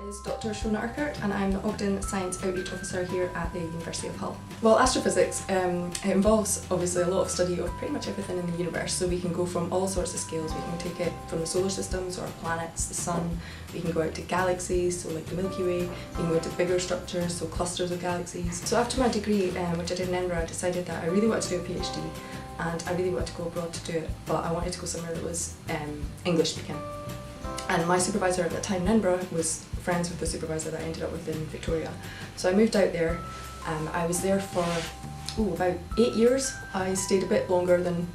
is Dr. Sheona Urquhart and I'm the Ogden Science Outreach Officer here at the University of Hull. Well, astrophysics it involves obviously a lot of study of pretty much everything in the universe, so we can go from all sorts of scales. We can take it from the solar systems or planets, the sun, we can go out to galaxies, so like the Milky Way, we can go into bigger structures, so clusters of galaxies. So after my degree, which I did in Edinburgh, I decided that I really wanted to do a PhD and I really wanted to go abroad to do it, but I wanted to go somewhere that was English speaking. And my supervisor at that time in Edinburgh was friends with the supervisor that I ended up with in Victoria. So I moved out there. I was there for about 8 years. I stayed a bit longer than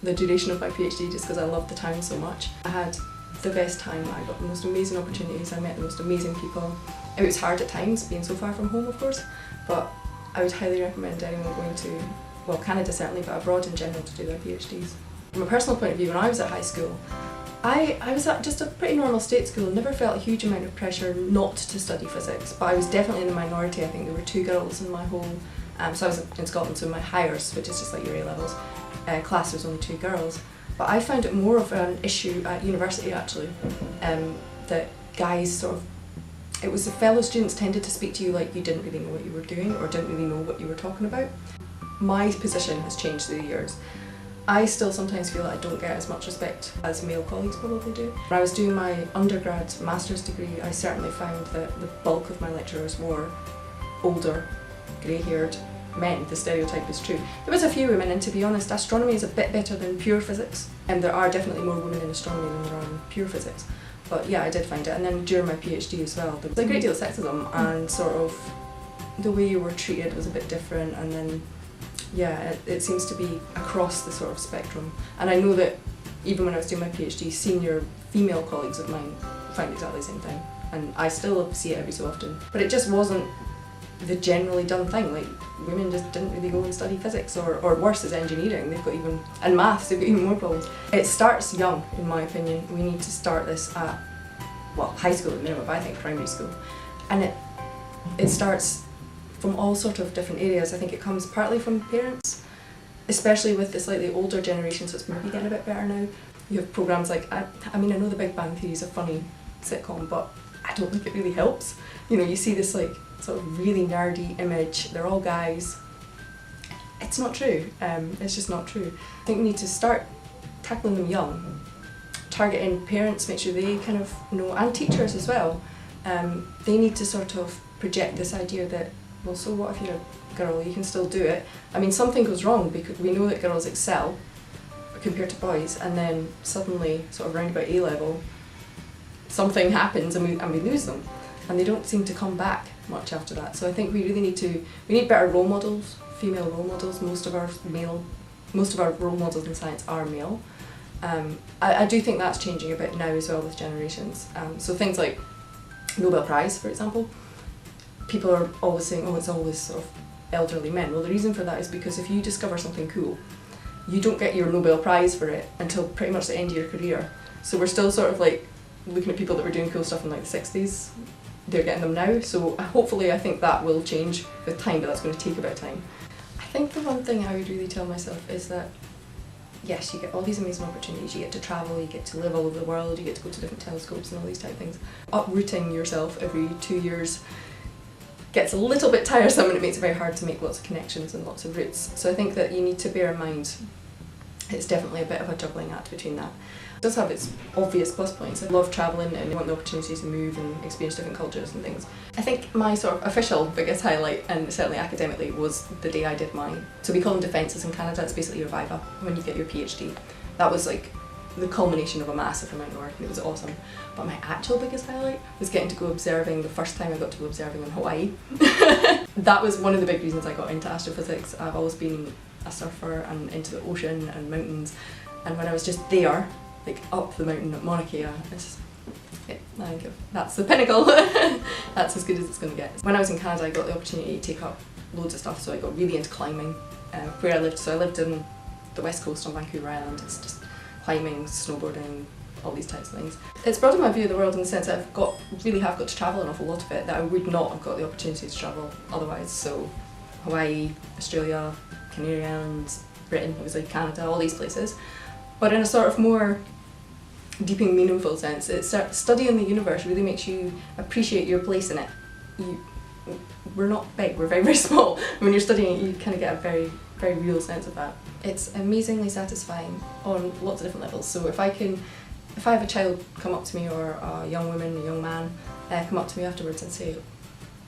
the duration of my PhD just because I loved the town so much. I had the best time. I got the most amazing opportunities. I met the most amazing people. It was hard at times being so far from home, of course, but I would highly recommend anyone going to, well, Canada certainly, but abroad in general, to do their PhDs. From a personal point of view, when I was at high school, I was at just a pretty normal state school, never felt a huge amount of pressure not to study physics, but I was definitely in the minority. I think there were 2 girls in my whole, so I was in Scotland, so my highers, which is just like your A-levels, class was only 2 girls. But I found it more of an issue at university actually, that guys sort of, it was the fellow students tended to speak to you like you didn't really know what you were doing or didn't really know what you were talking about. My position has changed through the years. I still sometimes feel that I don't get as much respect as male colleagues probably do. When I was doing my undergrad master's degree, I certainly found that the bulk of my lecturers were older, grey-haired men. The stereotype is true. There was a few women, and to be honest, astronomy is a bit better than pure physics, and there are definitely more women in astronomy than there are in pure physics. But yeah, I did find it, and then during my PhD as well, there was a great deal of sexism, and sort of the way you were treated was a bit different, and then yeah, it seems to be across the sort of spectrum. And I know that even when I was doing my PhD, senior female colleagues of mine found exactly the same thing. And I still see it every so often. But it just wasn't the generally done thing. Like, women just didn't really go and study physics, or worse is engineering. They've got even, and maths, they've got even more problems. It starts young, in my opinion. We need to start this at, well, high school at minimum, but I think primary school. And it starts from all sort of different areas. I think it comes partly from parents, especially with the slightly older generation, so it's maybe getting a bit better now. You have programmes like, I mean, I know The Big Bang Theory is a funny sitcom, but I don't think it really helps. You know, you see this like sort of really nerdy image, they're all guys. It's not true, it's just not true. I think we need to start tackling them young, targeting parents, make sure they kind of know, and teachers as well. They need to sort of project this idea that, well, so what if you're a girl, you can still do it. I mean, something goes wrong because we know that girls excel compared to boys, and then suddenly, sort of round about A-level, something happens and we lose them, and they don't seem to come back much after that. So I think we really need better role models, female role models. Most of our role models in science are male. I do think that's changing a bit now as well with generations. So things like Nobel Prize, for example. People are always saying, oh, it's always sort of elderly men. Well, the reason for that is because if you discover something cool, you don't get your Nobel Prize for it until pretty much the end of your career. So we're still sort of like looking at people that were doing cool stuff in like the 60s, they're getting them now. So hopefully I think that will change with time, but that's going to take a bit of time. I think the one thing I would really tell myself is that yes, you get all these amazing opportunities, you get to travel, you get to live all over the world, you get to go to different telescopes and all these type of things. Uprooting yourself every 2 years gets a little bit tiresome, and it makes it very hard to make lots of connections and lots of routes. So I think that you need to bear in mind it's definitely a bit of a juggling act between that. It does have its obvious plus points. I love travelling and I want the opportunity to move and experience different cultures and things. I think my sort of official biggest highlight, and certainly academically, was the day I did mine. So we call them defences in Canada. It's basically your viva when you get your PhD. That was like the culmination of a massive amount of work, and it was awesome. But my actual biggest highlight was getting to go observing, the first time I got to go observing in Hawaii. That was one of the big reasons I got into astrophysics. I've always been a surfer and into the ocean and mountains, and when I was just there, like up the mountain at Mauna Kea, I think that's the pinnacle. That's as good as it's going to get. When I was in Canada, I got the opportunity to take up loads of stuff, so I got really into climbing where I lived. So I lived in the west coast on Vancouver Island. It's just climbing, snowboarding, all these types of things. It's broadened my view of the world in the sense that I've really got to travel an awful lot of it that I would not have got the opportunity to travel otherwise. So Hawaii, Australia, Canary Islands, Britain, obviously Canada, all these places. But in a sort of more deeping, meaningful sense. Studying the universe really makes you appreciate your place in it. We're not big, we're very, very small. When you're studying it, you kind of get a very, very real sense of that. It's amazingly satisfying on lots of different levels. So if I have a child come up to me, or a young woman, a young man, come up to me afterwards and say,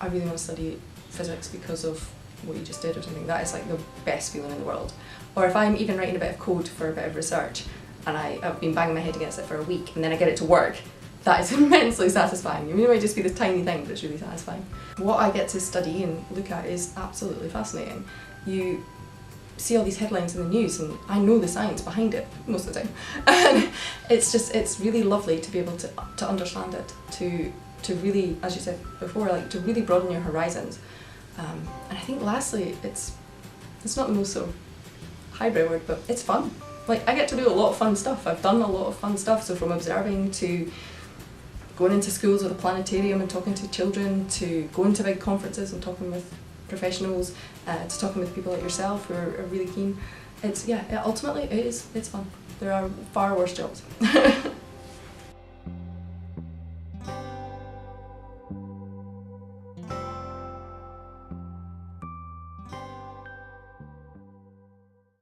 I really want to study physics because of what you just did or something, that is like the best feeling in the world. Or if I'm even writing a bit of code for a bit of research and I've been banging my head against it for a week and then I get it to work, that is immensely satisfying. I mean, it might just be this tiny thing, but it's really satisfying. What I get to study and look at is absolutely fascinating. You see all these headlines in the news and I know the science behind it most of the time. And it's really lovely to be able to understand it, to really, as you said before, like to really broaden your horizons. And I think lastly, it's not the most sort of highbrow word, but it's fun. Like, I get to do a lot of fun stuff. I've done a lot of fun stuff, so from observing to going into schools with a planetarium and talking to children, to going to big conferences and talking with professionals, to talking with people like yourself who are really keen. Ultimately it's fun. There are far worse jobs.